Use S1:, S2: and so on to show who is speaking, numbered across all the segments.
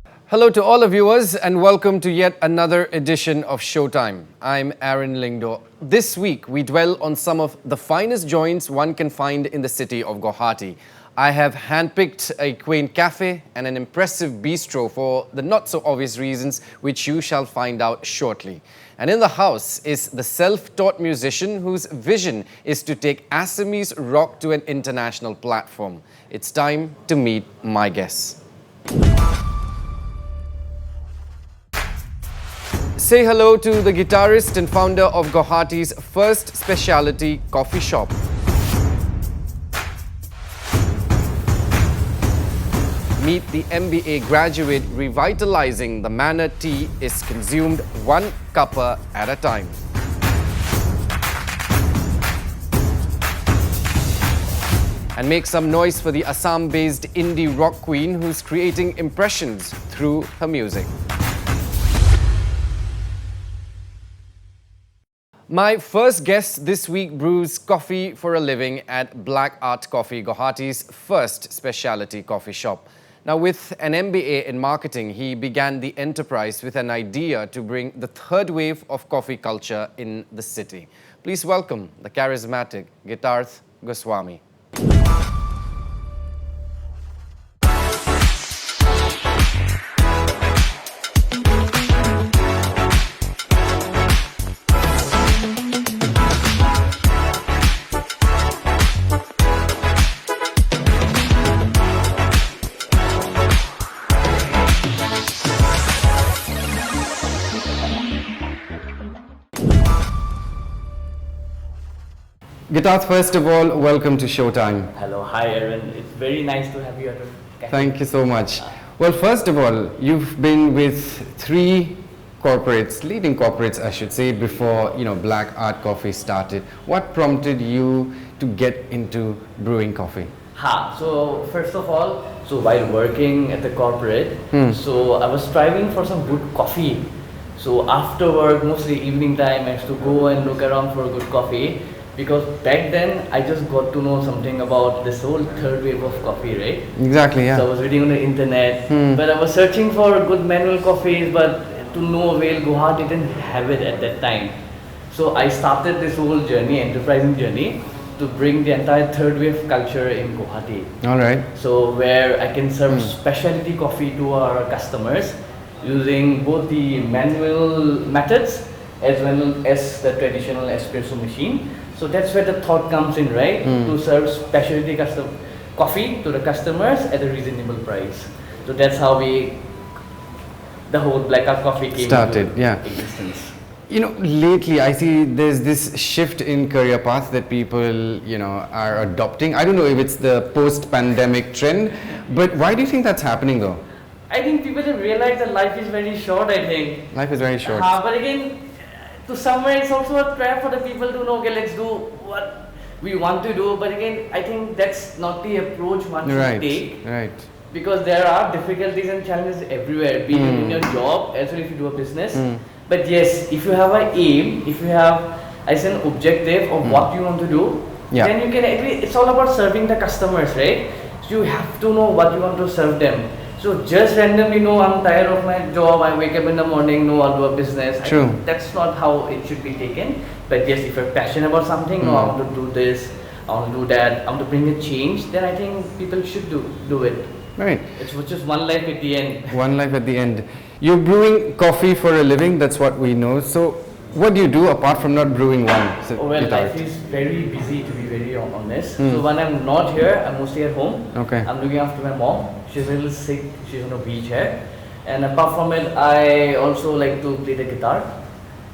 S1: Hello to all of viewers and welcome to yet another edition of Showtime. I'm Aaron Lyngdoh. This week we dwell on some of the finest joints one can find in the city of Guwahati. I have handpicked a quaint cafe and an impressive bistro for the not so obvious reasons which you shall find out shortly. And in the house is the self-taught musician whose vision is to take Assamese rock to an international platform. It's time to meet my guests. Say hello to the guitarist and founder of Guwahati's first specialty coffee shop. Meet the MBA graduate revitalizing the manner tea is consumed one cuppa at a time. And make some noise for the Assam-based indie rock queen who's creating impressions through her music. My first guest this week brews coffee for a living at Black Art Coffee, Guwahati's first specialty coffee shop. Now, with an MBA in marketing, he began the enterprise with an idea to bring the third wave of coffee culture in the city. Please welcome the charismatic Gitartha Goswami. Gitartha, first of all, welcome to Showtime.
S2: Hello, hi Aaron. It's very nice to have you at the cafe.
S1: Thank you so much. Well, first of all, you've been with three corporates, leading corporates I should say, before Black Art Coffee started. What prompted you to get into brewing coffee?
S2: So first of all, while working at the corporate, so I was striving for some good coffee. So after work, mostly evening time, I used to go and look around for good coffee. Because back then, I just got to know something about this whole third wave of coffee, right?
S1: Exactly, yeah.
S2: So I was reading on the internet, but I was searching for good manual coffees, but to no avail, Guwahati didn't have it at that time. So I started this whole journey, enterprising journey, to bring the entire third wave culture in Guwahati.
S1: All right.
S2: So where I can serve specialty coffee to our customers using both the manual methods as well as the traditional espresso machine. So that's where the thought comes in, right? To serve specialty coffee to the customers at a reasonable price. So that's how the whole Black Art Coffee came
S1: started,
S2: into existence.
S1: Lately I see there's this shift in career path that people, are adopting. I don't know if it's the post-pandemic trend, but why do you think that's happening though?
S2: I think people have realized that life is very short, I think.
S1: Life is very short.
S2: But again, to somewhere it's also a trap for the people to know, okay, let's do what we want to do. But again, I think that's not the approach one should take. Right. Because there are difficulties and challenges everywhere, be it in your job as well if you do a business. But yes, if you have an aim, if you have as an objective of what you want to do, then you can agree. It's all about serving the customers, right? So you have to know what you want to serve them. So just randomly, no, I'm tired of my job, I wake up in the morning, no, I'll do a business.
S1: True.
S2: I think that's not how it should be taken. But yes, if you're passionate about something, no, I want to do this, I want to do that, I want to bring a change, then I think people should do it.
S1: Right.
S2: It's just one life at the end.
S1: One life at the end. You're brewing coffee for a living, that's what we know. So what do you do apart from not brewing one?
S2: So, life is very busy, to be very honest. So when I'm not here, I'm mostly at home.
S1: Okay.
S2: I'm looking after my mom. She's a little sick. She's on a wheelchair. And apart from it, I also like to play the guitar.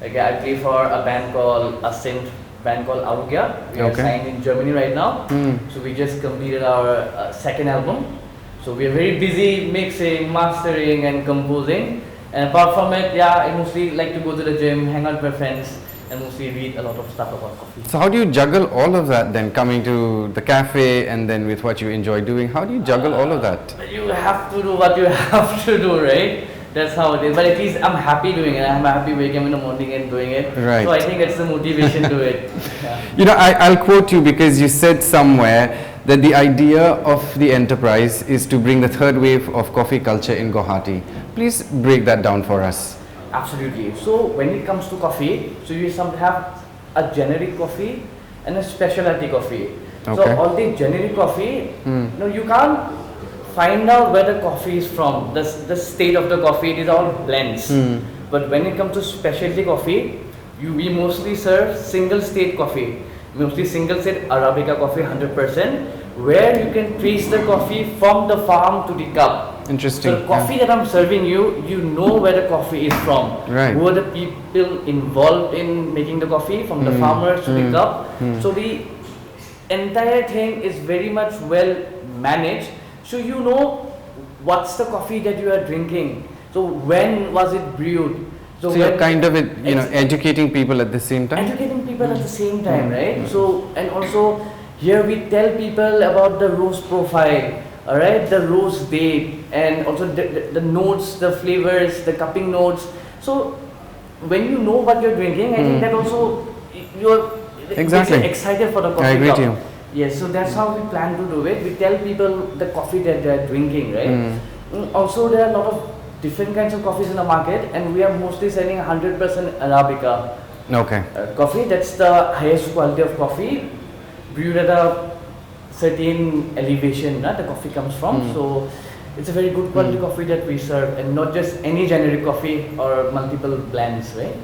S2: Okay, I play for a band called Arugya. We are signed in Germany right now. So we just completed our second album. So we are very busy mixing, mastering and composing. And apart from it, I mostly like to go to the gym, hang out with my friends, and mostly read a lot of stuff about coffee.
S1: So how do you juggle all of that then, coming to the cafe and then with what you enjoy doing? How do you juggle all of that?
S2: You have to do what you have to do, right? That's how it is. But at least I'm happy doing it. I'm happy waking up in the morning and doing it.
S1: Right.
S2: So I think it's the motivation to it.
S1: I'll quote you because you said somewhere that the idea of the enterprise is to bring the third wave of coffee culture in Guwahati. Please break that down for us.
S2: Absolutely. So when it comes to coffee, so you have a generic coffee and a specialty coffee.
S1: Okay.
S2: So all the generic coffee, you can't find out where the coffee is from, the state of the coffee, it is all blends. But when it comes to specialty coffee, we mostly serve single state coffee, mostly single state Arabica coffee 100%, where you can trace the coffee from the farm to the cup.
S1: Interesting.
S2: So the coffee that I'm serving you, you know where the coffee is from.
S1: Right.
S2: Who are the people involved in making the coffee, from the farmers to the cup. So the entire thing is very much well managed. So you know what's the coffee that you are drinking. So when was it brewed?
S1: So you're kind of educating people at the same time?
S2: Educating people at the same time, right? So, and also here we tell people about the roast profile. Alright, the roast date, and also the notes, the flavors, the cupping notes. So when you know what you're drinking, I think that also you're excited for the coffee.
S1: I agree
S2: cup.
S1: to you.
S2: Yes, so that's how we plan to do it. We tell people the coffee that they're drinking, right? Also, there are a lot of different kinds of coffees in the market, and we are mostly selling 100% Arabica coffee. That's the highest quality of coffee, brewed at a certain elevation the coffee comes from. So it's a very good quality coffee that we serve, and not just any generic coffee or multiple blends, right?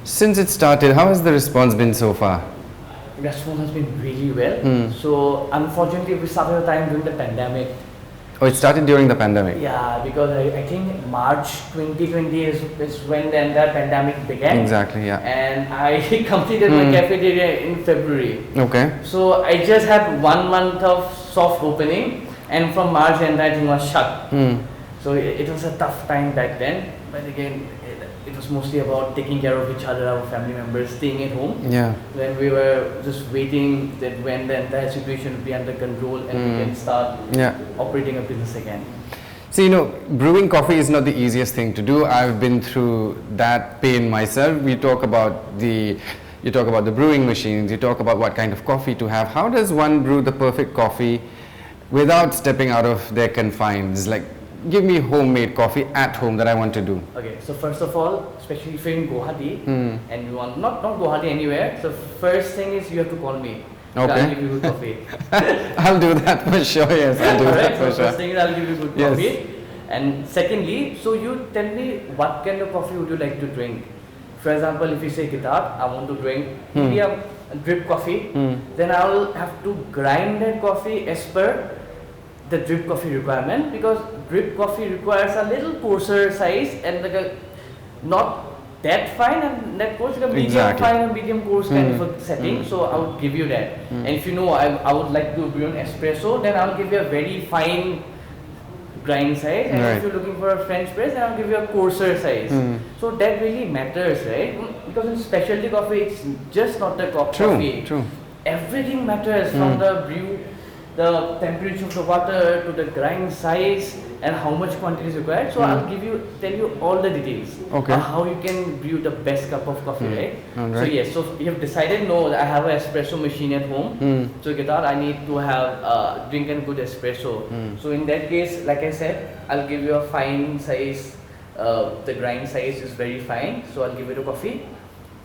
S1: Since it started, how has the response been so far?
S2: The response has been really well. So unfortunately we started the time during the pandemic.
S1: Oh, it started during the pandemic?
S2: Yeah, because I think March 2020 is when the entire pandemic began.
S1: Exactly, yeah.
S2: And I completed my cafeteria in February.
S1: Okay.
S2: So I just had 1 month of soft opening, and from March the entire thing was shut. So it was a tough time back then. But again, it was mostly about taking care of each other, our family members, staying at home.
S1: Yeah.
S2: When we were just waiting that when the entire situation would be under control and we can start operating a business again.
S1: So, brewing coffee is not the easiest thing to do. I've been through that pain myself. You talk about the brewing machines, you talk about what kind of coffee to have. How does one brew the perfect coffee without stepping out of their confines? Like, give me homemade coffee at home that I want to do.
S2: Okay, so first of all, especially if you're in Guwahati and you want not Guwahati anywhere, so first thing is you have to call me.
S1: Okay.
S2: I'll give you good coffee.
S1: I'll do that for sure. Yes, I'll do that for sure.
S2: First thing is I'll give you good coffee. And secondly, so you tell me what kind of coffee would you like to drink. For example, if you say guitar, I want to drink medium drip coffee, then I will have to grind that coffee as per the drip coffee requirement, because drip coffee requires a little coarser size and like a not that fine and that coarse, like a medium fine and medium coarse kind of a setting. So I would give you that. And if you know I would like to brew an espresso, then I'll give you a very fine grind size, and if you're looking for a French press, then I'll give you a coarser size. So that really matters, right? Because in specialty coffee, it's just not the coffee.
S1: True.
S2: Everything matters, from the brew, the temperature of the water, to the grind size, and how much quantity is required. So I'll tell you all the details of how you can brew the best cup of coffee, right? So yes, so you have decided, no, I have an espresso machine at home. So guitar, I need to have drink and good espresso. So in that case, like I said, I'll give you a fine size. The grind size is very fine, so I'll give you the coffee.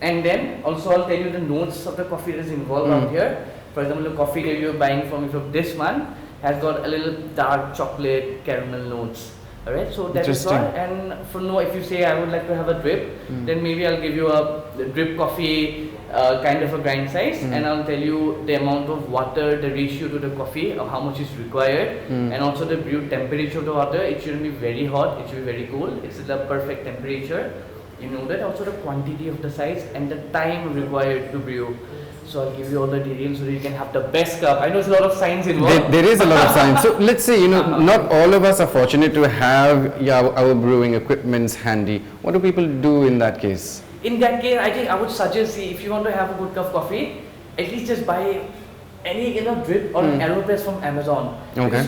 S2: And then also I'll tell you the notes of the coffee that is involved out here. For example, the coffee that you're buying from this one has got a little dark chocolate caramel notes. Alright, so that is why. And if you say I would like to have a drip, then maybe I'll give you a drip coffee kind of a grind size, and I'll tell you the amount of water, the ratio to the coffee, of how much is required, and also the brew temperature of the water. It shouldn't be very hot, it should be very cool. It's the perfect temperature. You know that. Also the quantity of the size and the time required to brew. So I'll give you all the details so that you can have the best cup. I know there's a lot of science involved.
S1: There is a lot of science. So let's say, not all of us are fortunate to have our brewing equipments handy. What do people do in that case?
S2: In that case, I think I would suggest, if you want to have a good cup of coffee, at least just buy any drip or an AeroPress from Amazon.
S1: Okay.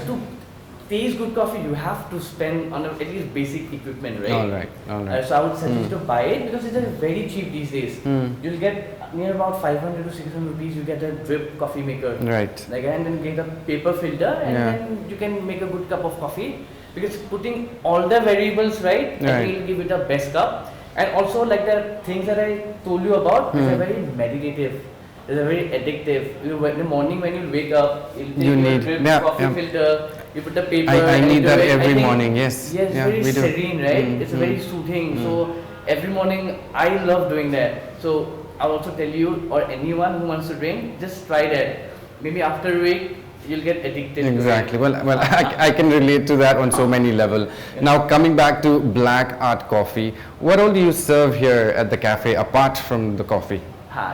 S2: taste good coffee, you have to spend on at least basic equipment, right?
S1: All right.
S2: So I would suggest to buy it because it's very cheap these days. You'll get near about 500 to 600 rupees. You get a drip coffee maker,
S1: right?
S2: Like, and then get a paper filter, and then you can make a good cup of coffee. Because putting all the variables right, I think it'll give it a best cup. And also, like the things that I told you about, it's a very meditative. It's a very addictive. In the morning when you wake up, you take your drip coffee filter. You put the paper.
S1: I need that every morning. Yes.
S2: Yes, very serene, right? It's very soothing. So every morning I love doing that. So I'll also tell you, or anyone who wants to drink, just try that. Maybe after a week, you'll get addicted.
S1: Exactly. Well, I can relate to that on so many levels. Now, coming back to black art coffee, what all do you serve here at the cafe apart from the coffee?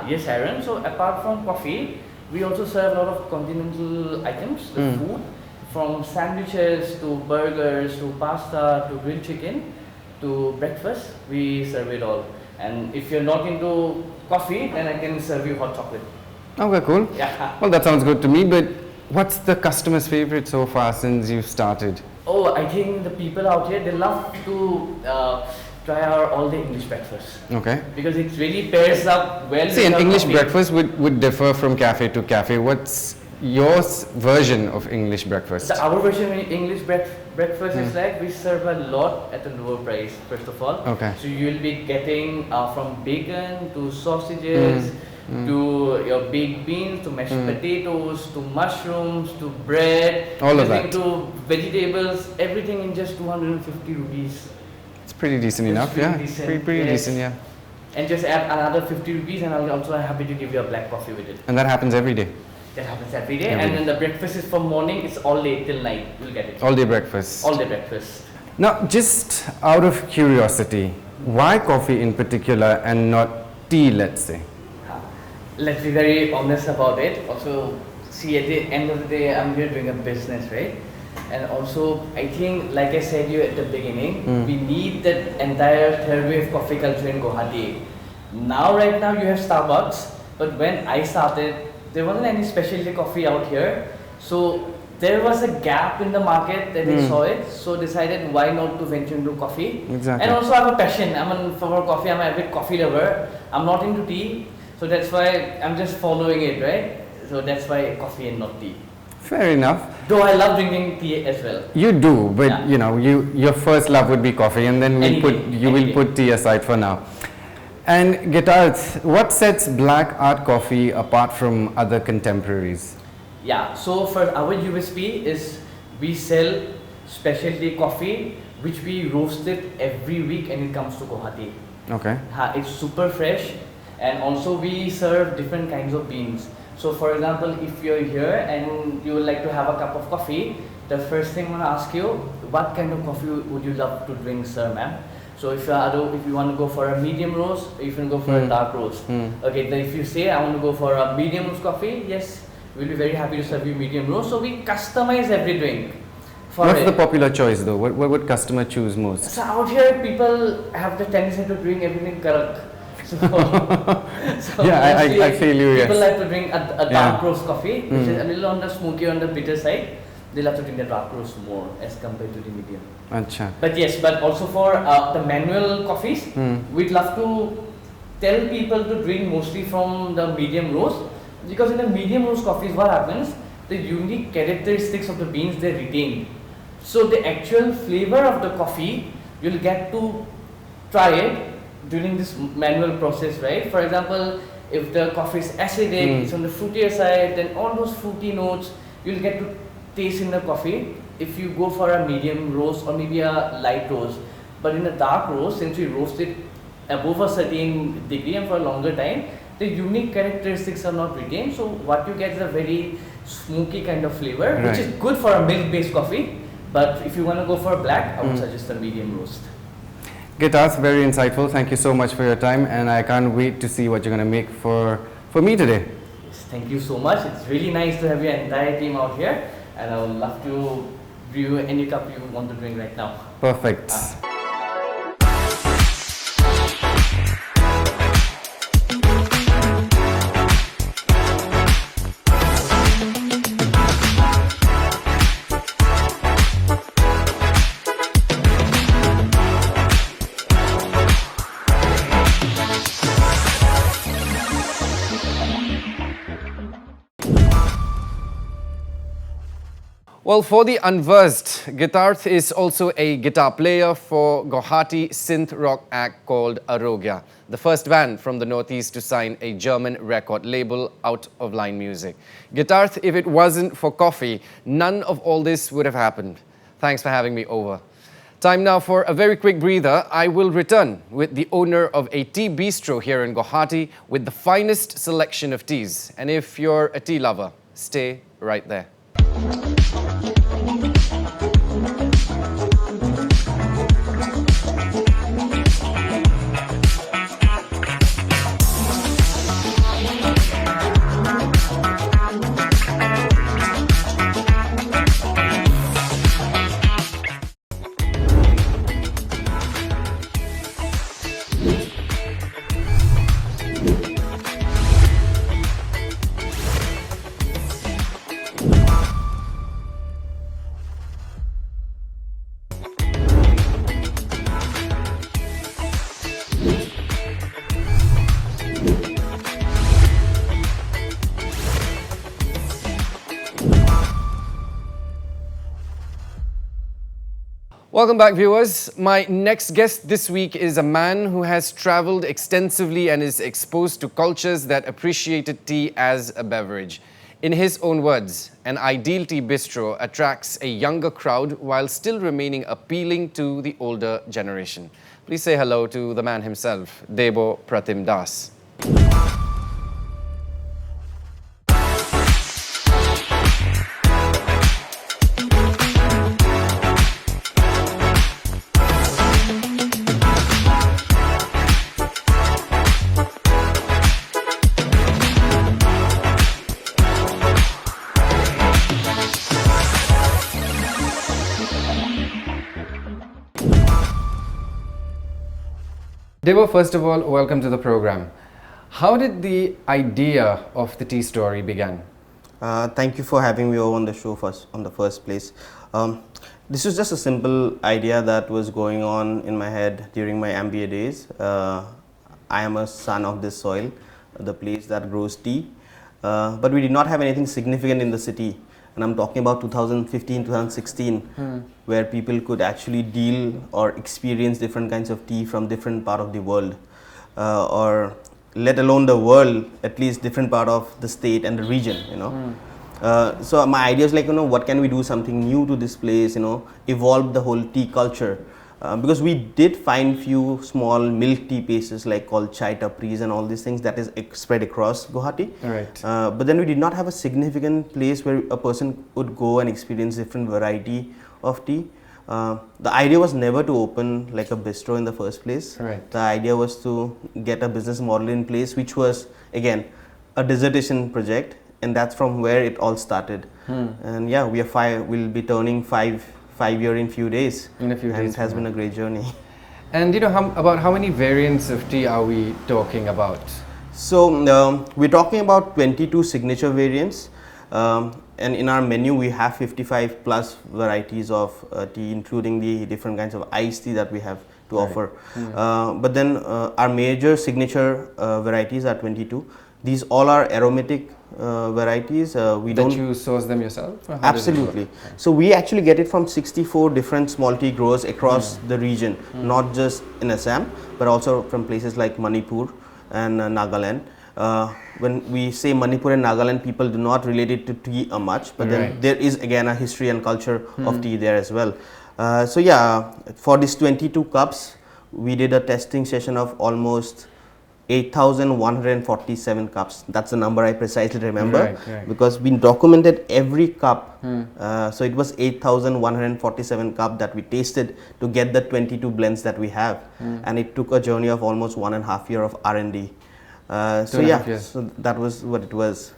S2: Yes, Aaron. So apart from coffee, we also serve a lot of continental items, food, from sandwiches to burgers to pasta to grilled chicken to breakfast. We serve it all. And if you're not into coffee, then I can serve you hot chocolate.
S1: Okay, cool.
S2: Yeah.
S1: Well, that sounds good to me, but what's the customer's favorite so far since you've started?
S2: Oh, I think the people out here, they love to try our all-day English breakfast.
S1: Okay.
S2: Because it really pairs up well.
S1: See, an English breakfast would differ from cafe to cafe. What's your version of English breakfast?
S2: Our version of English breakfast is like we serve a lot at a lower price, first of all.
S1: Okay.
S2: So you'll be getting from bacon to sausages, to your baked beans, to mashed potatoes, to mushrooms, to bread,
S1: all of that,
S2: to vegetables, everything in just 250 rupees.
S1: It's pretty decent enough,
S2: pretty
S1: decent. Pretty decent, yeah.
S2: And just add another 50 rupees and I'll also happy to give you a black coffee with it.
S1: And that happens every day?
S2: That happens every day. And then the breakfast is from morning, it's all day till night, you'll get it.
S1: All day breakfast?
S2: All day breakfast.
S1: Now, just out of curiosity, why coffee in particular and not tea, let's say?
S2: Let's be very honest about it. Also, see, at the end of the day, I'm here doing a business, right? And also, I think, like I said you at the beginning, we need that entire third wave coffee culture in Guwahati. Right now, you have Starbucks, but when I started, there wasn't any specialty coffee out here. So there was a gap in the market that they saw it, so decided why not to venture into coffee.
S1: Exactly.
S2: And also I have a passion. For coffee, I'm a big coffee lover. I'm not into tea, so that's why I'm just following it, right? So that's why coffee and not tea.
S1: Fair enough.
S2: Though I love drinking tea as well.
S1: You do, but you know, your first love would be coffee, and then you will put tea aside for now. And Gitartha, what sets black art coffee apart from other contemporaries?
S2: Yeah, so for our USP is we sell specialty coffee which we roast it every week and it comes to Guwahati.
S1: Okay.
S2: It's super fresh, and also we serve different kinds of beans. So for example, if you're here and you would like to have a cup of coffee, the first thing I'm going to ask you, what kind of coffee would you love to drink, sir, ma'am? So if you want to go for a medium roast, or if you want to go for a dark roast. Okay, then if you say I want to go for a medium roast coffee, yes, we'll be very happy to serve you medium roast. So we customize every drink.
S1: What's the popular choice though? What would customer choose most?
S2: So out here, people have the tendency to drink everything karak. So
S1: yeah, I feel you.
S2: People like to drink a dark roast coffee, which is a little on the smoky, on the bitter side. They love to drink the dark roast more as compared to the medium.
S1: Achha.
S2: But yes, but also for the manual coffees, we'd love to tell people to drink mostly from the medium roast, because in the medium roast coffees, what happens? The unique characteristics of the beans they retain. So the actual flavor of the coffee, you'll get to try it during this manual process, right? For example, if the coffee is acidic, it's on the fruitier side, then all those fruity notes you'll get to taste in the coffee if you go for a medium roast or maybe a light roast. But in a dark roast, since we roast it above a certain degree and for a longer time, the unique characteristics are not retained. So what you get is a very smoky kind of flavor, which is good for a milk-based coffee. But if you want to go for a black, I would suggest a medium roast.
S1: Gitartha, very insightful. Thank you so much for your time, and I can't wait to see what you're going to make for me today.
S2: Yes, thank you so much. It's really nice to have your entire team out here, and I would love to brew any cup you want to drink right now.
S1: Perfect. Well, for the unversed, Gitartha is also a guitar player for Guwahati synth rock act called Arogya, the first band from the Northeast to sign a German record label, Out of Line Music. Gitartha, if it wasn't for coffee, none of all this would have happened. Thanks for having me over. Time now for a very quick breather. I will return with the owner of a tea bistro here in Guwahati with the finest selection of teas. And if you're a tea lover, stay right there. Welcome back, viewers. My next guest this week is a man who has traveled extensively and is exposed to cultures that appreciated tea as a beverage. In his own words, an ideal tea bistro attracts a younger crowd while still remaining appealing to the older generation. Please say hello to the man himself, Deba Pratim Das. Deba, first of all, welcome to the program. How did the idea of the tea story begin?
S3: Thank you for having me over on the show on the first place. This was just a simple idea that was going on in my head during my MBA days. I am a son of this soil, the place that grows tea. But we did not have anything significant in the city. And I'm talking about 2015, 2016, where people could actually deal or experience different kinds of tea from different part of the world, or let alone the world, at least different part of the state and the region, you know. So my idea is like, you know, what can we do something new to this place, you know, evolve the whole tea culture. Because we did find few small milk tea places like called chai tapris and all these things that is spread across Guwahati.
S1: Right.
S3: But then we did not have a significant place where a person would go and experience different variety of tea. The idea was never to open like a bistro in the first place.
S1: Right.
S3: The idea was to get a business model in place, which was again a dissertation project, and that's from where it all started. And yeah, we'll be turning five year in few days.
S1: In a few days.
S3: And it has been a great journey.
S1: And you know, about how many variants of tea are we talking about?
S3: So we're talking about 22 signature variants, and in our menu we have 55 plus varieties of tea, including the different kinds of iced tea that we have to offer. But then our major signature varieties are 22. These all are aromatic varieties.
S1: You source them yourself?
S3: Absolutely. So we actually get it from 64 different small tea growers across the region, not just in Assam, but also from places like Manipur and Nagaland. When we say Manipur and Nagaland, people do not relate it to tea much, but then there is again a history and culture of tea there as well. So yeah, for these 22 cups, we did a testing session of almost 8,147 cups. That's the number I precisely remember, because we documented every cup. So it was 8,147 cup that we tasted to get the 22 blends that we have, and it took a journey of almost 1.5 years of R&D. So yeah, so that was what it was.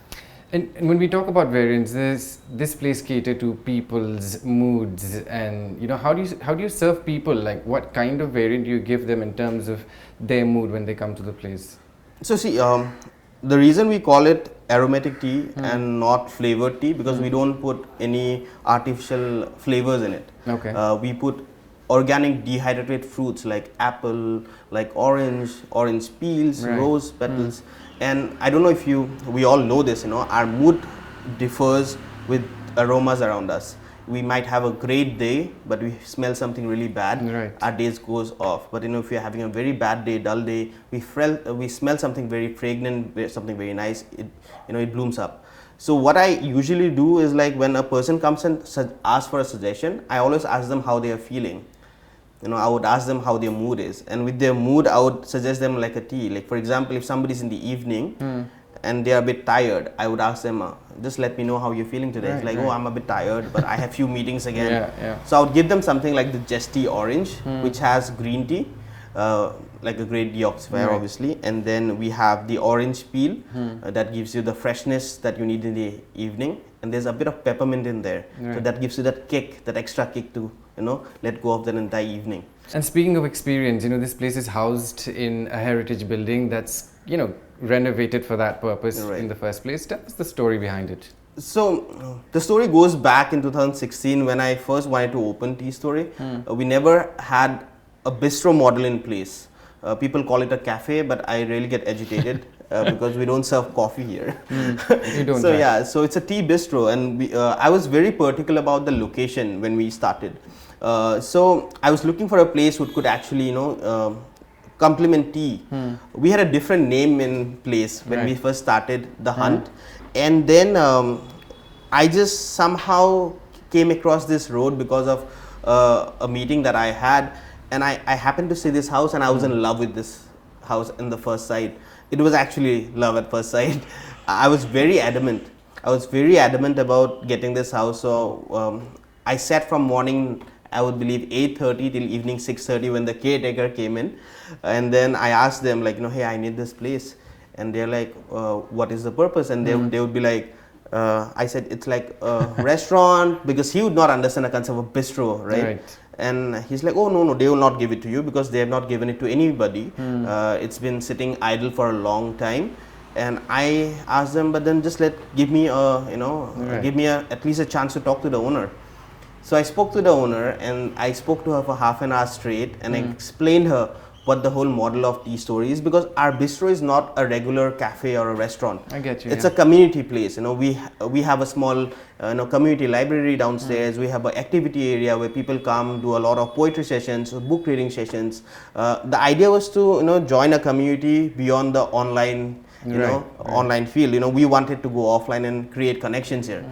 S1: And when we talk about variants, this place cater to people's moods, and you know, how do you serve people? Like, what kind of variant do you give them in terms of their mood when they come to the place?
S3: So see, the reason we call it aromatic tea and not flavored tea, because we don't put any artificial flavors in it.
S1: Okay.
S3: We put organic dehydrated fruits like apple, like orange peels, rose petals. And I don't know if we all know this, you know, our mood differs with aromas around us. we might have a great day, but we smell something really bad.
S1: Right.
S3: Our days goes off. But if you're having a very bad day, dull day, we smell something very fragrant, something very nice. It blooms up. So what I usually do is, like, when a person comes and asks for a suggestion, I always ask them how they are feeling. I would ask them how their mood is, and with their mood, I would suggest them like a tea. Like, for example, if somebody's in the evening and they are a bit tired, I would ask them, just let me know how you're feeling today. It's like, oh, I'm a bit tired, but I have few meetings again. So I would give them something like the Zesty Orange, which has green tea, like a great detoxifier, obviously. And then we have the orange peel that gives you the freshness that you need in the evening. And there's a bit of peppermint in there. So that gives you that kick, that extra kick to, let go of that entire evening.
S1: And speaking of experience, this place is housed in a heritage building that's, renovated for that purpose in the first place. Tell us the story behind it.
S3: So the story goes back in 2016 when I first wanted to open Tea Story. We never had a bistro model in place. People call it a cafe, but I really get agitated because we don't serve coffee here.
S1: You don't.
S3: So yeah, so it's a tea bistro, and I was very particular about the location when we started. So I was looking for a place which could actually, complement tea. We had a different name in place when we first started the hunt, and then I just somehow came across this road because of a meeting that I had, and I happened to see this house, and I was in love with this house in the first sight. It was actually love at first sight. I was very adamant. About getting this house. So I sat from morning, I would believe 8:30 till evening 6:30 when the caretaker came in, and then I asked them, like, hey, I need this place, and they're like, what is the purpose? And they would be like, I said, it's like a restaurant, because he would not understand the concept of bistro, right? And he's like, oh, no, they will not give it to you because they have not given it to anybody. It's been sitting idle for a long time. And I asked them, but then just give me at least a chance to talk to the owner. So I spoke to the owner, and I spoke to her for half an hour straight, and I explained her what the whole model of Tea Story is, because our bistro is not a regular cafe or a restaurant.
S1: I get you.
S3: It's a community place. We have a small community library downstairs. We have an activity area where people come, do a lot of poetry sessions, book reading sessions. The idea was to join a community beyond the online online field. We wanted to go offline and create connections here.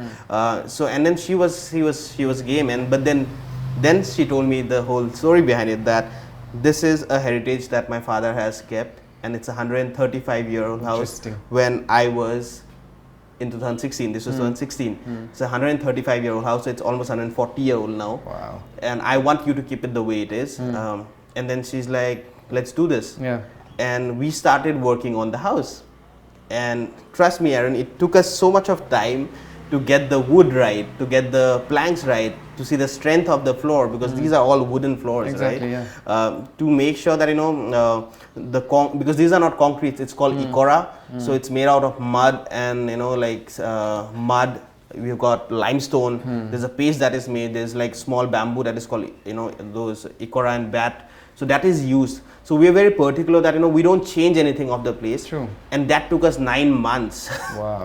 S3: So, and then she was game, but then she told me the whole story behind it, that this is a heritage that my father has kept, and it's a 135-year-old house. When I was in 2016, this was 2016. It's a 135-year-old house, so it's almost 140-year-old now.
S1: Wow.
S3: And I want you to keep it the way it is. And then she's like, let's do this. And we started working on the house. And trust me, Aaron, it took us so much of time to get the wood right, to get the planks right, to see the strength of the floor, because these are all wooden floors, right? To make sure that because these are not concrete, it's called ikora, so it's made out of mud and mud. We've got limestone. There's a paste that is made. There's like small bamboo that is called those ikora and bat. So that is used. So we are very particular that we don't change anything of the place.
S1: True.
S3: And that took us 9 months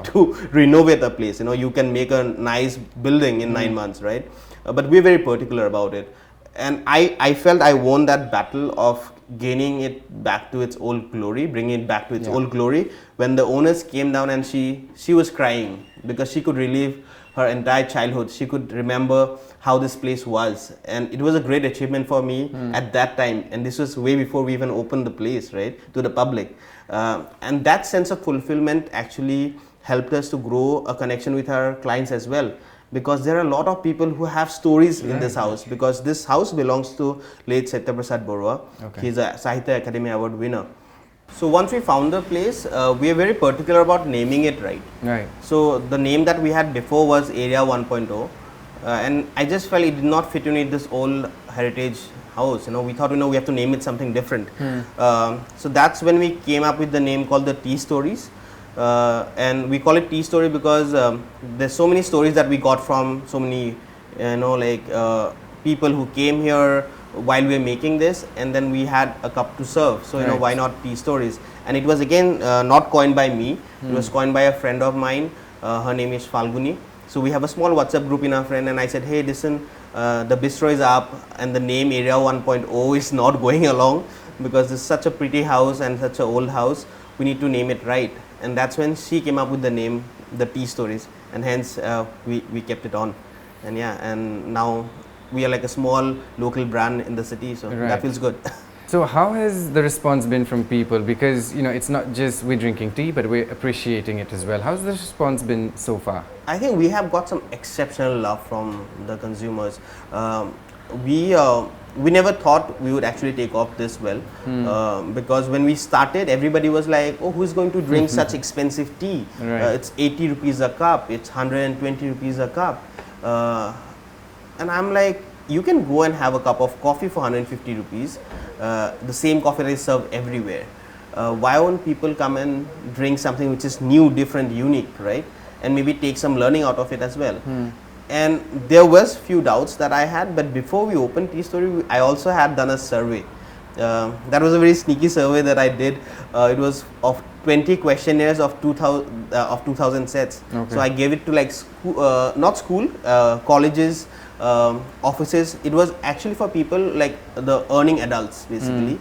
S1: to
S3: renovate the place. You can make a nice building in 9 months, right? But we're very particular about it. And I felt I won that battle of gaining it back to its old glory, bringing it back to its old glory, when the owners came down and she was crying because she could relive her entire childhood. She could remember how this place was, and it was a great achievement for me at that time. And this was way before we even opened the place, right, to the public. And that sense of fulfillment actually helped us to grow a connection with our clients as well, because there are a lot of people who have stories in this house, because this house belongs to late Satya Prasad Barua. He's a Sahitya Academy Award winner. So once we found the place, we are very particular about naming it right. So the name that we had before was Area 1.0, and I just felt it did not fit in this old heritage house. We thought we have to name it something different. So that's when we came up with the name called the Tea Stories. And we call it Tea Story because there's so many stories that we got from so many people who came here while we were making this, and then we had a cup to serve. So why not Tea Stories? And it was again not coined by me. It was coined by a friend of mine. Her name is Falguni. So we have a small WhatsApp group in our friend, and I said, hey, listen, the bistro is up and the name Area 1.0 is not going along because it's such a pretty house and such an old house. We need to name it right. And that's when she came up with the name, The Tea Stories, and hence we kept it on. And yeah, and now we are like a small local brand in the city, so that feels good.
S1: So how has the response been from people? Because, you know, it's not just we're drinking tea, but we're appreciating it as well. How's the response been so far?
S3: I think we have got some exceptional love from the consumers. We never thought we would actually take off this well, because when we started, everybody was like, oh, who's going to drink such expensive tea? It's 80 rupees a cup, it's 120 rupees a cup. And I'm like, you can go and have a cup of coffee for 150 rupees, the same coffee that is served everywhere. Why won't people come and drink something which is new, different, unique, right? And maybe take some learning out of it as well. And there was few doubts that I had, but before we opened Tea Story, I also had done a survey. That was a very sneaky survey that I did. It was of 20 questionnaires of 2000 sets. So I gave it to like colleges, offices. It was actually for people like the earning adults basically.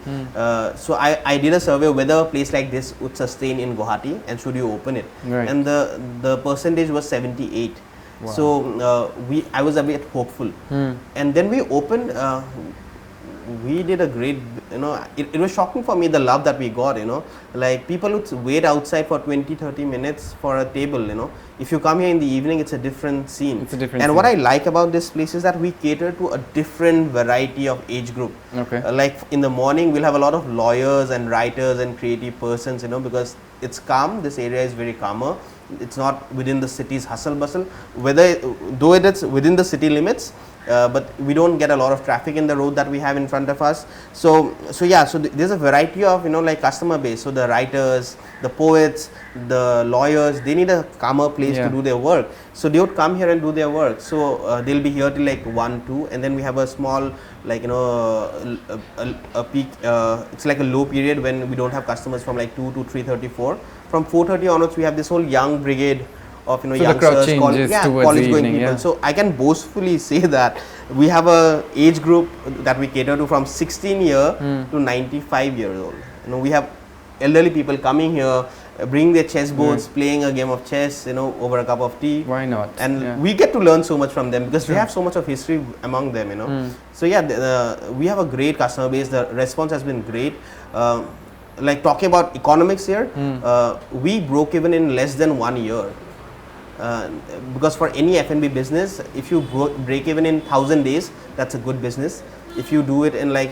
S3: So I did a survey whether a place like this would sustain in Guwahati and should you open it. And the percentage was 78. Wow. So I was a bit hopeful. And then we opened. We did a great, you know, it was shocking for me, the love that we got, you know, like people would wait outside for 20-30 minutes for a table, you know. If you come here in the evening, it's a different scene. It's a different scene. What I like about this place is that we cater to a different variety of age group. Like in the morning, we'll have a lot of lawyers and writers and creative persons, you know, because it's calm. This area is very calmer. It's not within the city's hustle bustle, though it is within the city limits. But we don't get a lot of traffic in the road that we have in front of us. So there's a variety of, you know, like customer base. So the writers, the poets, the lawyers, they need a calmer place to do their work. So they would come here and do their work. So they'll be here till like 1, 2, and then we have a small, like, you know, a peak. It's like a low period when we don't have customers from like 2 to 3:34. From 4:30 onwards, we have this whole young brigade of, you know, youngsters, college going people. So I can boastfully say that we have a age group that we cater to from 16 year to 95 years old. You know, we have elderly people coming here, bringing their chess boards, playing a game of chess, you know, over a cup of tea.
S1: Why not?
S3: And we get to learn so much from them because we have so much of history among them, you know. So yeah, we have a great customer base. The response has been great. Like talking about economics here, we broke even in less than 1 year. Because for any F&B business, if you break even in 1,000 days, that's a good business. If you do it in like,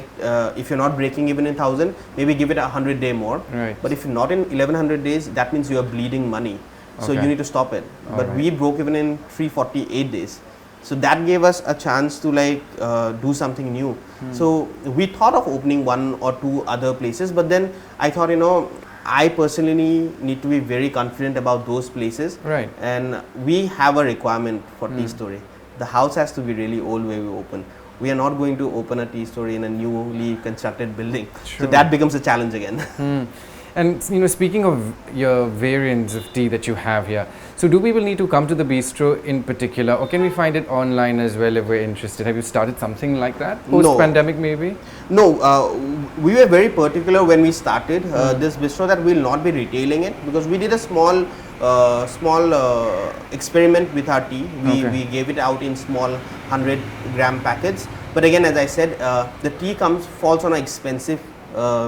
S3: if you're not breaking even in 1,000, maybe give it 100 days more. But if you're not in 1,100 days, that means you are bleeding money. So you need to stop it. But we broke even in 348 days. So that gave us a chance to like do something new. So we thought of opening 1 or 2 other places, but then I thought, you know, I personally need to be very confident about those places. And we have a requirement for Tea Story. The house has to be really old where we open. We are not going to open a Tea Story in a newly constructed building. So that becomes a challenge again.
S1: And, you know, speaking of your variants of tea that you have here, so do people need to come to the bistro in particular, or can we find it online as well if we're interested? Have you started something like that post-pandemic maybe?
S3: No, we were very particular when we started this bistro that we'll not be retailing it, because we did a small experiment with our tea. We gave it out in small 100-gram packets. But again, as I said, the tea falls on an expensive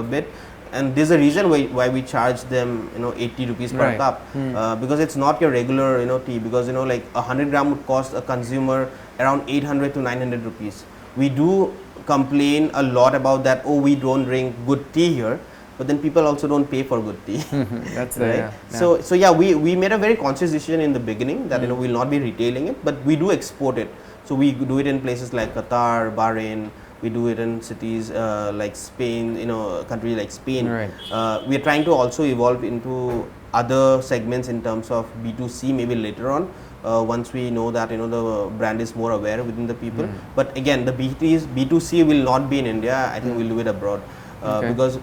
S3: bit. And there's a reason why we charge them, you know, 80 rupees per cup, because it's not your regular, you know, tea. Because, you know, like 100 gram would cost a consumer around 800 to 900 rupees. We do complain a lot about that. Oh, we don't drink good tea here, but then people also don't pay for good tea.
S1: That's right.
S3: So yeah, we made a very conscious decision in the beginning that you know we'll not be retailing it, but we do export it. So we do it in places like Qatar, Bahrain. We do it in cities like Spain, you know, a country like Spain. We are trying to also evolve into other segments in terms of B2C maybe later on, once we know that, you know, the brand is more aware within the people. But again, the B2C will not be in India. I think we'll do it abroad. because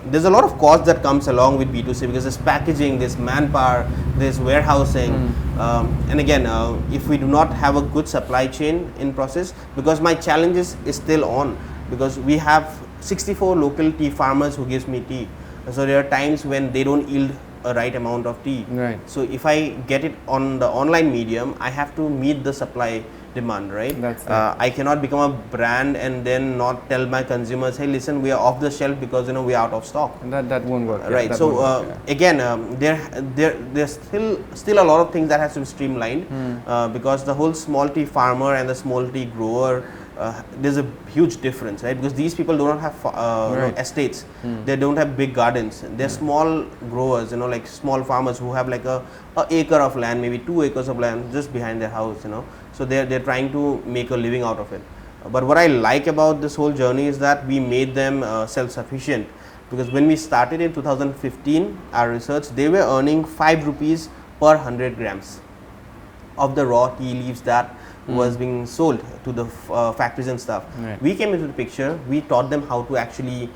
S3: there's a lot of cost that comes along with B2C, because there's packaging, there's manpower, there's warehousing, and again, if we do not have a good supply chain in process, because my challenge is still on, because we have 64 local tea farmers who gives me tea, so there are times when they don't yield a right amount of tea.
S1: Right.
S3: So if I get it on the online medium, I have to meet the supply demand, right?
S1: That's
S3: I cannot become a brand and then not tell my consumers, hey, listen, we are off the shelf because we are out of stock.
S1: And that won't work.
S3: Right. So again, there's still a lot of things that has to be streamlined, because the whole small tea farmer and the small tea grower, there's a huge difference, right? Because these people do not have estates, they don't have big gardens. They're small growers, like small farmers who have like a acre of land, maybe 2 acres of land just behind their house, So they're trying to make a living out of it. But what I like about this whole journey is that we made them self-sufficient, because when we started in 2015, our research, they were earning 5 rupees per 100 grams of the raw tea leaves that was being sold to the factories and stuff.
S1: Right.
S3: We came into the picture, we taught them how to actually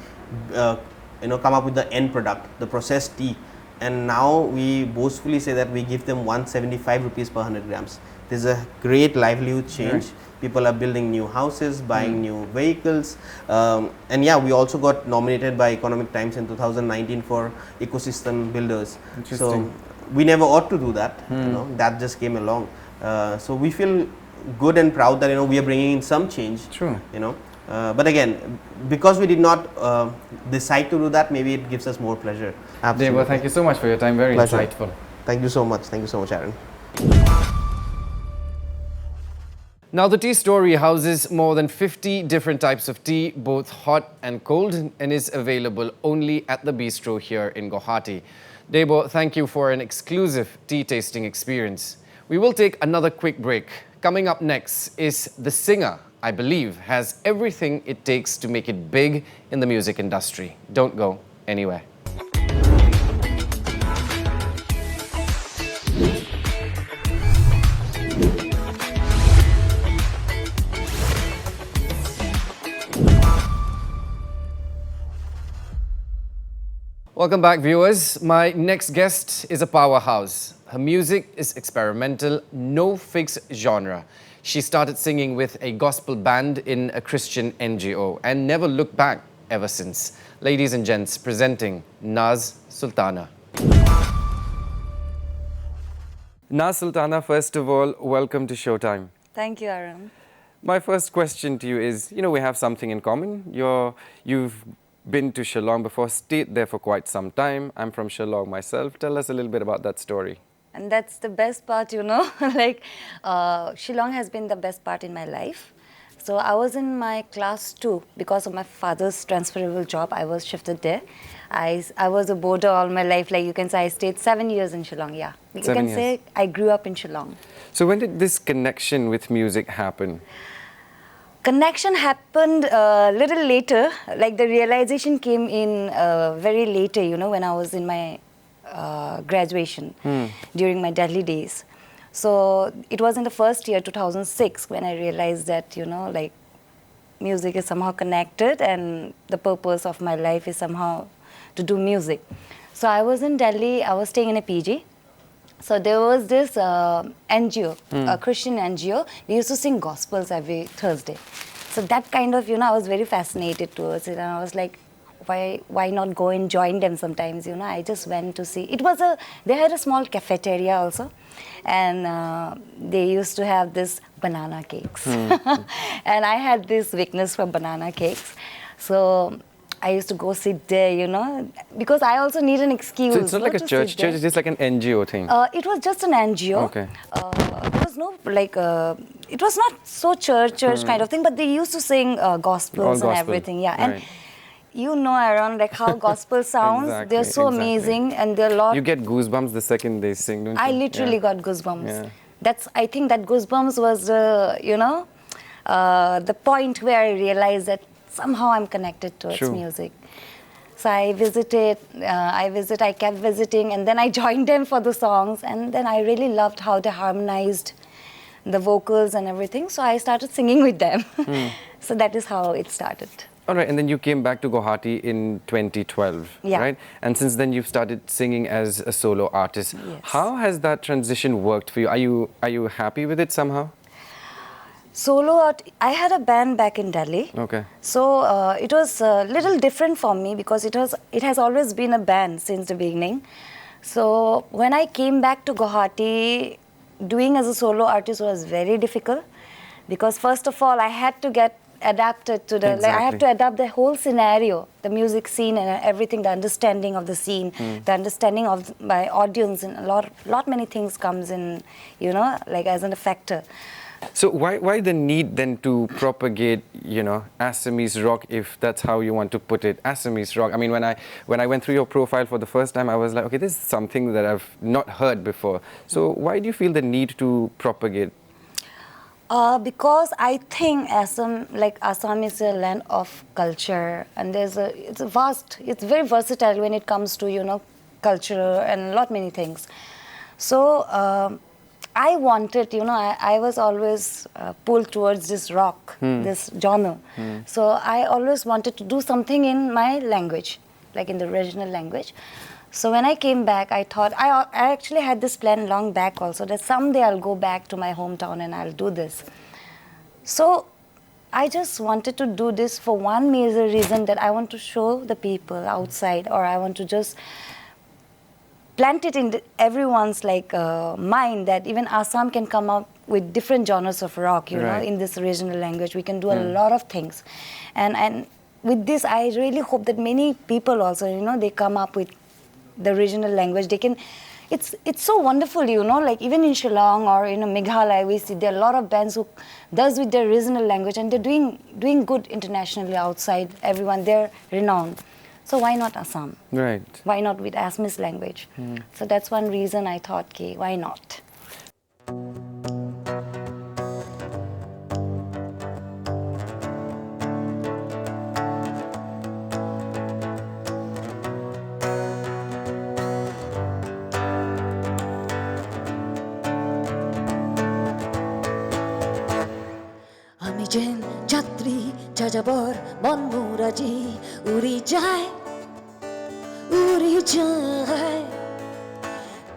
S3: come up with the end product, the processed tea, and now we boastfully say that we give them 175 rupees per 100 grams. There's a great livelihood change. Right. People are building new houses, buying new vehicles, and yeah, we also got nominated by Economic Times in 2019 for ecosystem builders. So we never ought to do that, that just came along. So we feel good and proud that we are bringing in some change.
S1: True.
S3: But again, because we did not decide to do that, maybe it gives us more pleasure.
S1: Deba, thank you so much for your time. Very insightful.
S3: Thank you so much. Thank you so much, Aaron.
S1: Now, the tea story houses more than 50 different types of tea, both hot and cold, and is available only at the bistro here in Guwahati. Deba, thank you for an exclusive tea tasting experience. We will take another quick break. Coming up next is the singer I believe has everything it takes to make it big in the music industry. Don't go anywhere. Welcome back, viewers. My next guest is a powerhouse. Her music is experimental, no fixed genre. She started singing with a gospel band in a Christian NGO and never looked back ever since. Ladies and gents, presenting Naaz Sultana. Naaz Sultana, first of all, welcome to Showtime.
S4: Thank you, Aaron.
S1: My first question to you is, we have something in common. You've been to Shillong before, stayed there for quite some time. I'm from Shillong myself. Tell us a little bit about that story.
S4: And that's the best part, Shillong has been the best part in my life. So I was in my class 2 because of my father's transferable job. I was shifted there. I was a boarder all my life. Like you can say, I stayed 7 years in Shillong. Yeah, you can say I grew up in Shillong.
S1: So when did this connection with music happen?
S4: Connection happened a little later. Like the realization came in very later. When I was in my graduation during my Delhi days. So it was in the first year, 2006, when I realized that, music is somehow connected and the purpose of my life is somehow to do music. So I was in Delhi, I was staying in a PG. So there was this NGO, a Christian NGO. We used to sing gospels every Thursday. So that kind of, I was very fascinated towards it. And I was like, why not go and join them sometimes, I just went to see. They had a small cafeteria also. And they used to have this banana cakes. And I had this weakness for banana cakes. So I used to go sit there, because I also need an excuse.
S1: So it's not like a church. Church is just like an NGO thing.
S4: It was just an NGO.
S1: Okay.
S4: It was not so church kind of thing, but they used to sing gospels and everything. Yeah.
S1: Right.
S4: And Aaron, how gospel sounds.
S1: Exactly,
S4: they're so amazing, and they're a lot.
S1: You get goosebumps the second they sing, don't you?
S4: I literally got goosebumps. Yeah. I think that goosebumps was, the point where I realized that somehow I'm connected towards music. So I kept visiting, and then I joined them for the songs, and then I really loved how they harmonized the vocals and everything. So I started singing with them. So that is how it started.
S1: All right, and then you came back to Guwahati in 2012, right? And since then you've started singing as a solo artist.
S4: Yes.
S1: How has that transition worked for you? Are you happy with it somehow?
S4: Solo art, I had a band back in Delhi.
S1: Okay.
S4: So it was a little different for me because it has always been a band since the beginning. So when I came back to Guwahati, doing as a solo artist was very difficult because first of all I had to get adapted to the, I have to adapt the whole scenario, the music scene and everything, the understanding of the scene, the understanding of my audience, and a lot many things comes in, you know, like as a factor.
S1: So why the need then to propagate, you know, Assamese rock, if that's how you want to put it, Assamese rock? I mean, when I went through your profile for the first time, I was like, okay, this is something that I've not heard before. So why do you feel the need to propagate?
S4: Because I think Assam is a land of culture, and it's very versatile when it comes to, you know, culture and many things. So I wanted, you know, I was always pulled towards this rock, this genre. So I always wanted to do something in my language, like in the regional language. So when I came back, I thought, I actually had this plan long back also, that someday I'll go back to my hometown and I'll do this. So I just wanted to do this for one major reason, that I want to show the people outside, or I want to just plant it in everyone's mind, that even Assam can come up with different genres of rock, you know, in this regional language. We can do a lot of things. And with this, I really hope that many people also, you know, they come up with the regional language. They can, it's so wonderful, you know, like even in Shillong or in Meghalaya, we see there are a lot of bands who does with their regional language, and they're doing good internationally outside. Everyone, they're renowned. So why not Assam?
S1: Right.
S4: Why not with Assamese language? So that's one reason I thought, okay, why not?
S5: Ami jen chatri jajabor mon muraji uri jai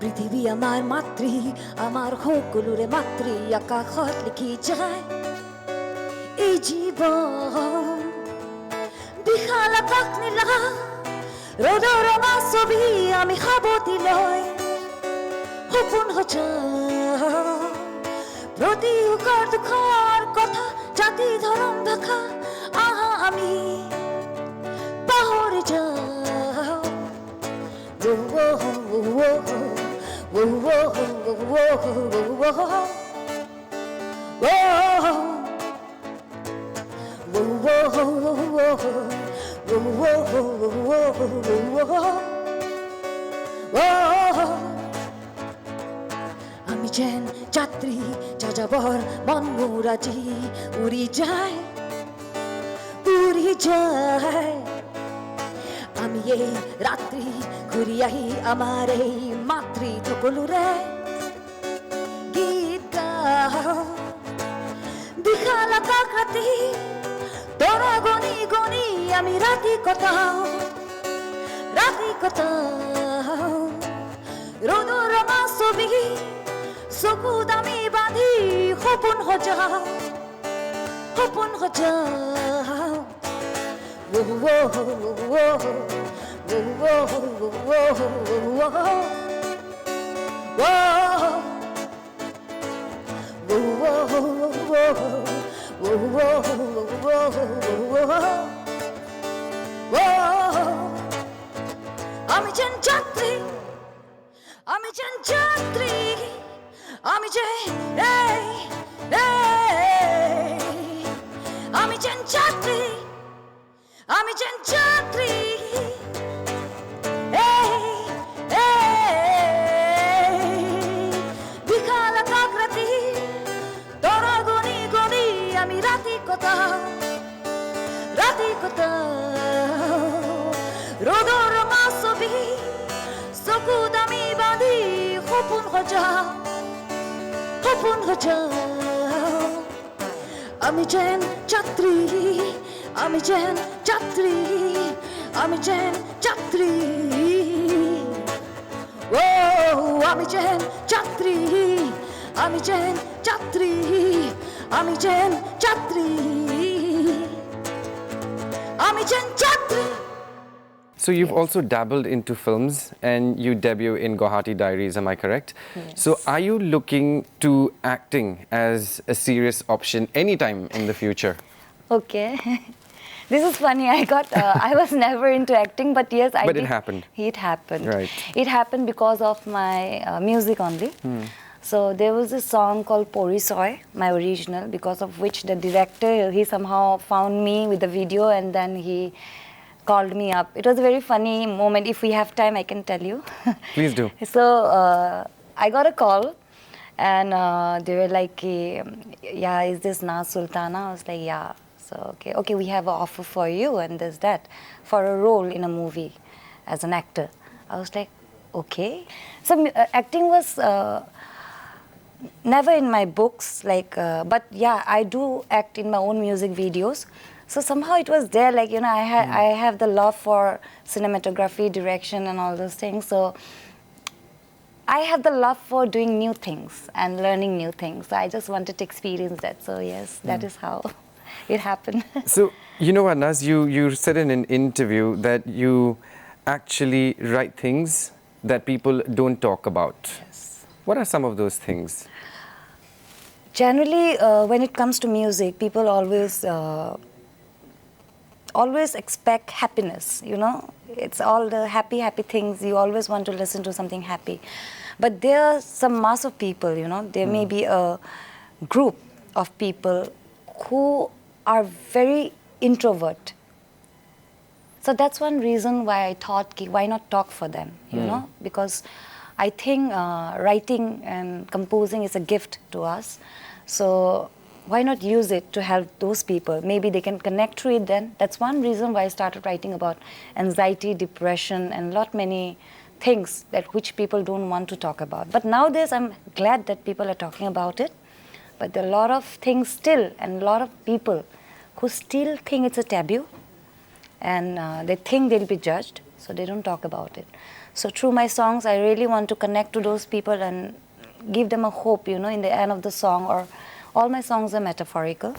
S5: পৃথিবী আমার মাতৃ, আমার সকলোৰে মাতৃ, আকাশত লিখি যায় এই জীৱন। বিশাল আকাশ নীলা, ৰ'দৰ ৰঙা ছবি আমি সাৱটি লৈ সপোন সজাওঁ। প্ৰতি উকৰ দুখৰ কথা, জাতি ধৰম ভাষা আমি পাহৰি যাওঁ। আমি যেন যাত্রী যাযাবর মন মোৰ আজি উৰি যায়, উৰি যায়। আমি এই রাত্রি ঘূৰি আহি আমাৰ এই মাতৃ সকলোৰে গীত গাওঁ। বিশাল আকাশ ৰাতি তৰা গণি গণি আমি ৰাতি কটাওঁ, ৰাতি কটাওঁ। ৰ'দৰ ৰঙা ছবি চকুত আমি বান্ধি সপোন সজাওঁ, সপোন সজাওঁ। আমি যেন যাত্রী, আমি যেন যাত্রী, আমি যে আমি যেন যাত্রী, আমি যেন যাত্রী। বিশাল আকাশ রাতি তৰা গণি গণি আমি ৰাতি কটাওঁ, ৰাতি কটাওঁ। ৰ'দৰ ৰঙা ছবি চকুত আমি বান্ধি সপোন সজাওঁ, সপোন সজাওঁ। আমি যেন যাত্রী, আমি যেন যাত্রী আমি যেন যাত্রী ও আমি যেন যাত্রী আমি যেন যাত্রী আমি যেন যাত্রী আমি যেন যাত্রী.
S1: So you've also dabbled into films and you debut in Guwahati Diaries, am I correct?
S4: Yes.
S1: So are you looking to acting as a serious option anytime in the future?
S4: Okay. This is funny. I was never into acting, but yes, I
S1: But
S4: did.
S1: it happened.
S4: It happened.
S1: Right.
S4: It happened because of my music only. So there was this song called Pori Soy, my original, because of which the director, he somehow found me with the video and then he called me up. It was a very funny moment. If we have time, I can tell you.
S1: Please do.
S4: So I got a call and they were like, yeah, is this Naaz Sultana? I was like, yeah. So, okay, we have an offer for you and there's that, for a role in a movie as an actor. I was like, okay. So acting was never in my books, like, but yeah, I do act in my own music videos. So somehow it was there, like, you know, I have the love for cinematography, direction and all those things. So I have the love for doing new things and learning new things. So I just wanted to experience that. So yes, that is how it happened.
S1: So, you know what, Naz, you said in an interview that you actually write things that people don't talk about.
S4: Yes.
S1: What are some of those things?
S4: Generally, when it comes to music, people always expect happiness, you know. It's all the happy things. You always want to listen to something happy. But there are some mass of people, you know. There may be a group of people who are very introvert. So that's one reason why I thought, why not talk for them, you know? Because I think writing and composing is a gift to us. So why not use it to help those people? Maybe they can connect to it then. That's one reason why I started writing about anxiety, depression, and many things that which people don't want to talk about. But nowadays, I'm glad that people are talking about it. But there are a lot of things still, and a lot of people who still think it's a taboo, and they think they'll be judged, so they don't talk about it. So through my songs, I really want to connect to those people and give them a hope, you know, in the end of the song. Or all my songs are metaphorical,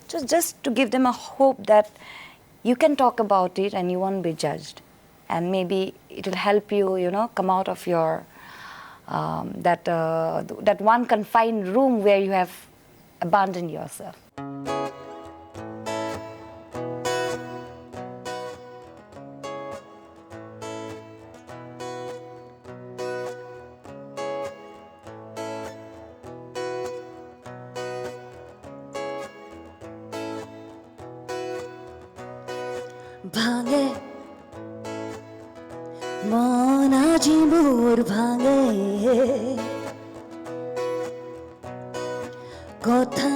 S4: just to give them a hope that you can talk about it and you won't be judged, and maybe it will help you, you know, come out of your that one confined room where you have abandoned yourself.
S5: ভাঙে মন আজি মোর ভাঙে কথা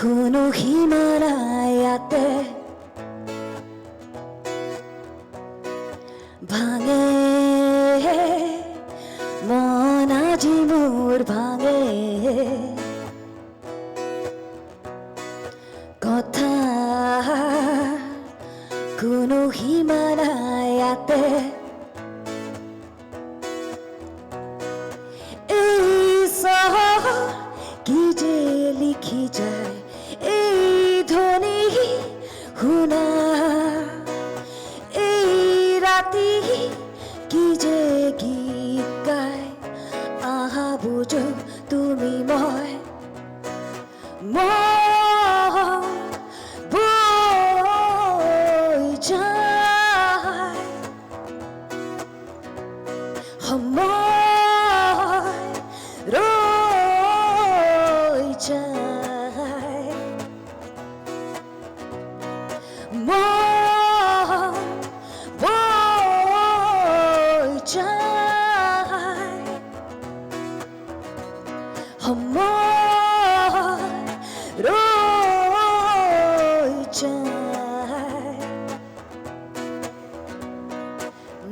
S5: কোনো হিমালয়াতে ভাঙে মন আজি মোর ভাঙে কথা কোনো হিমালয়াতে এই শহর কি যে লিখি যায় এই ধ্বনি শুনা এই ৰাতি কি যে গীত গায় আহা বুঝো তুমি মই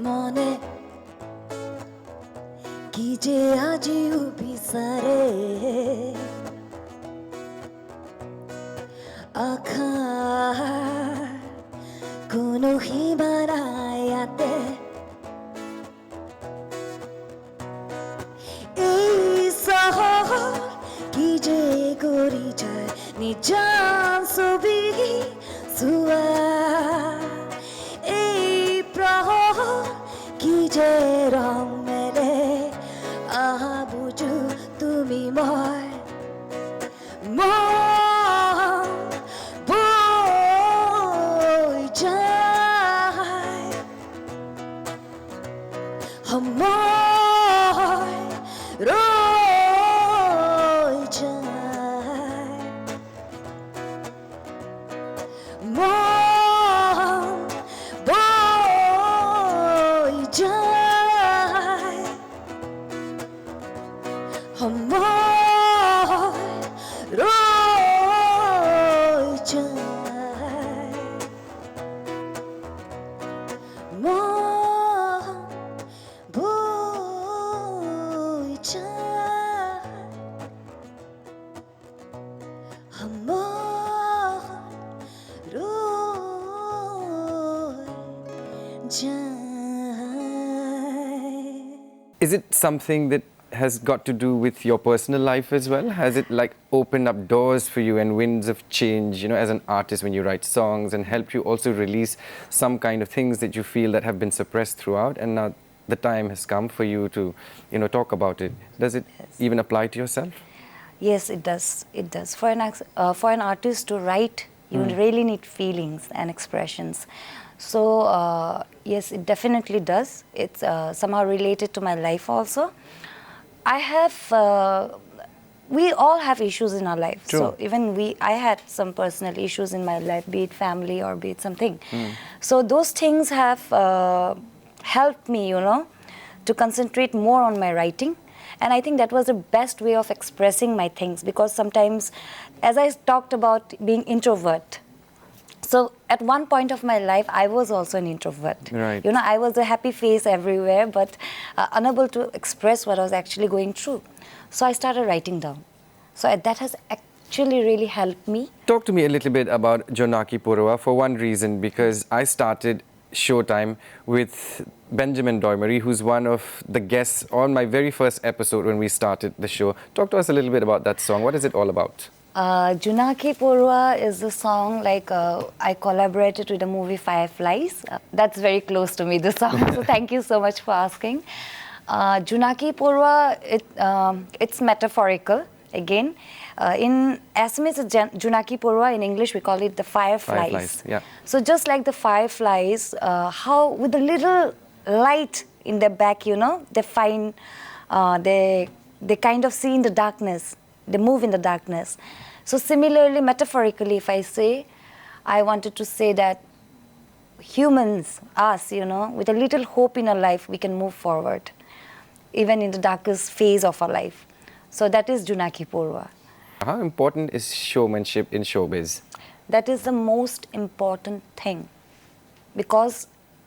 S5: মনে কি যে আজিও বিচাৰে বানায়াতে এই শহর কি যে করি যায় নিজান ছবি চোৱা এই প্ৰহৰ কি যে ৰং মেলে আহা বুজো তুমি মই বৈ যায় সময় ৰৈ যায় মন বৈ যায় সময় ৰৈ যায় মন বৈ যায় সময় ৰৈ যায়
S1: Is it something that has got to do with your personal life as well? Has it like opened up doors for you and winds of change, you know, as an artist when you write songs, and helped you also release some kind of things that you feel that have been suppressed throughout, and now the time has come for you to, you know, talk about it? Does it even apply to yourself?
S4: Yes, it does. It does. For an artist to write, you really need feelings and expressions. So yes, it definitely does. It's somehow related to my life also. I have. We all have issues in our life.
S1: True.
S4: So even I had some personal issues in my life, be it family or be it something. So those things have helped me, you know, to concentrate more on my writing. And I think that was the best way of expressing my things, because sometimes, as I talked about being introvert, so at one point of my life, I was also an introvert.
S1: Right.
S4: You know, I was a happy face everywhere, but unable to express what I was actually going through. So I started writing down. So that has actually really helped me.
S1: Talk to me a little bit about Jonaki Purwa for one reason, because I started Showtime with Benjamin Doimery, who's one of the guests on my very first episode when we started the show. Talk to us a little bit about that song. What is it all about?
S4: Jonaki Purwa is the song, like I collaborated with the movie Fireflies. That's very close to me, the song. So thank you so much for asking. Jonaki Purwa, it's metaphorical again. In Assamese, it's Jonaki Purwa. In English, we call it the fireflies.
S1: Yeah.
S4: So just like the fireflies, how with a little light in their back, you know, they find, they kind of see in the darkness. They move in the darkness. So similarly, metaphorically, if I say, I wanted to say that humans, us, you know, with a little hope in our life, we can move forward, even in the darkest phase of our life. So that is Jonaki Purwa.
S1: How important is showmanship in showbiz?
S4: That is the most important thing. Because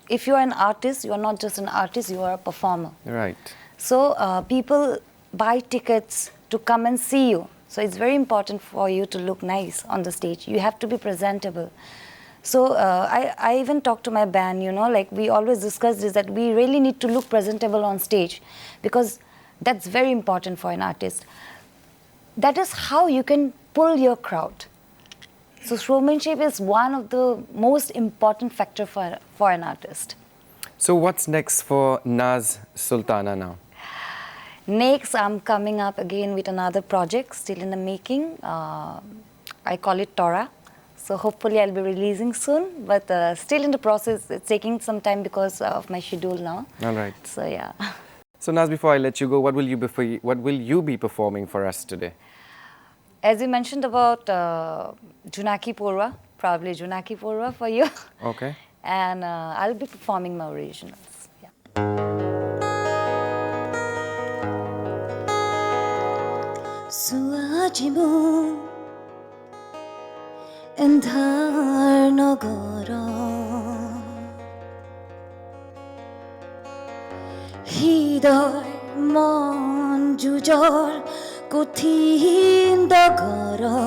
S4: if you are an artist, you are not just an artist, you are a performer.
S1: Right.
S4: So people buy tickets to come and see you. So it's very important for you to look nice on the stage. You have to be presentable. So I even talk to my band, you know, like we always discuss this, that we really need to look presentable on stage, because that's very important for an artist. That is how you can pull your crowd. So showmanship is one of the most important factor for an artist.
S1: So what's next for Naaz Sultana now?
S4: Next, I'm coming up again with another project, still in the making. I call it Tora. So hopefully I'll be releasing soon, but still in the process. It's taking some time because of my schedule now.
S1: All right.
S4: So yeah.
S1: So Naaz, before I let you go, what will you be performing for us today?
S4: As you mentioned about Jonaki Purwa, probably Jonaki Purwa for you.
S1: Okay.
S4: And I'll be performing my originals. Yeah.
S5: Suajimu Endhar Nagara Hidar Mon Jujar Kuthin Dagara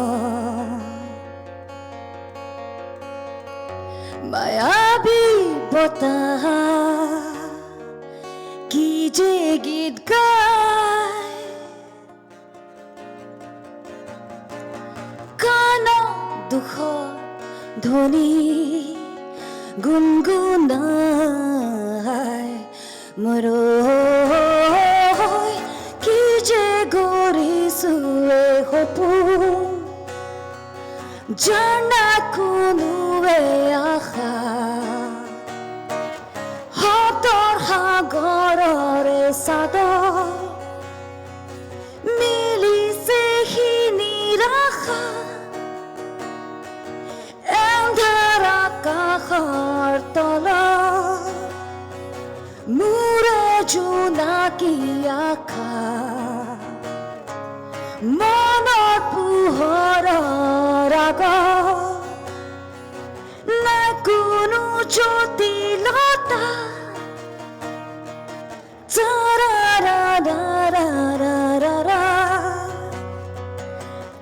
S5: Mayabi বতা কি যে গীত গায় কান দুখ ধ্বনি গুনগুনায় মৰৈ কি যে গৰিছো সপোন জানা কোনোৱে আশা হতৰ সাগৰৰে চাদৰ মিলিছে সি নিৰাশা এন্ধাৰ আকাশৰ তলত মোৰে জোনাকী আশা মনৰ পোহৰৰ আগত নাই কোনো জটিলতা চাৰাৰাৰাৰাৰাৰা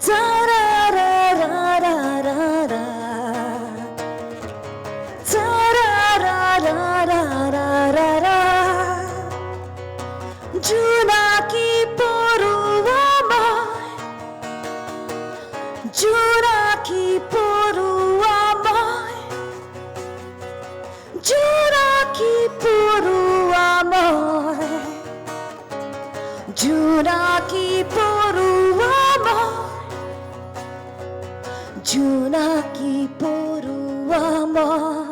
S5: চাৰাৰাৰাৰাৰাৰা চাৰাৰাৰাৰাৰাৰা জোনাকী পৰুৱা মই জোনাকী পৰুৱা মই জোনাকী পৰুৱা মই জোনাকী পৰুৱা মই জোনাকী পৰুৱা মই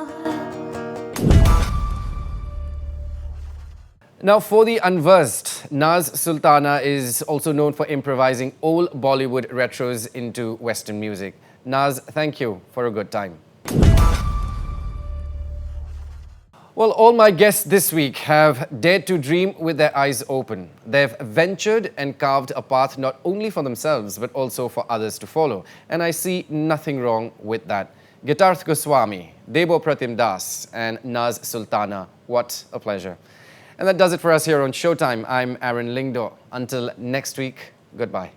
S1: Now, for the unversed, Naaz Sultana is also known for improvising old Bollywood retros into Western music. Naaz, thank you for a good time. Well, all my guests this week have dared to dream with their eyes open. They've ventured and carved a path not only for themselves, but also for others to follow. And I see nothing wrong with that. Gitartha Goswami, Deba Pratim and Naaz Sultana. What a pleasure. And that does it for us here on Showtime. I'm Lyngdoh. Until next week, goodbye.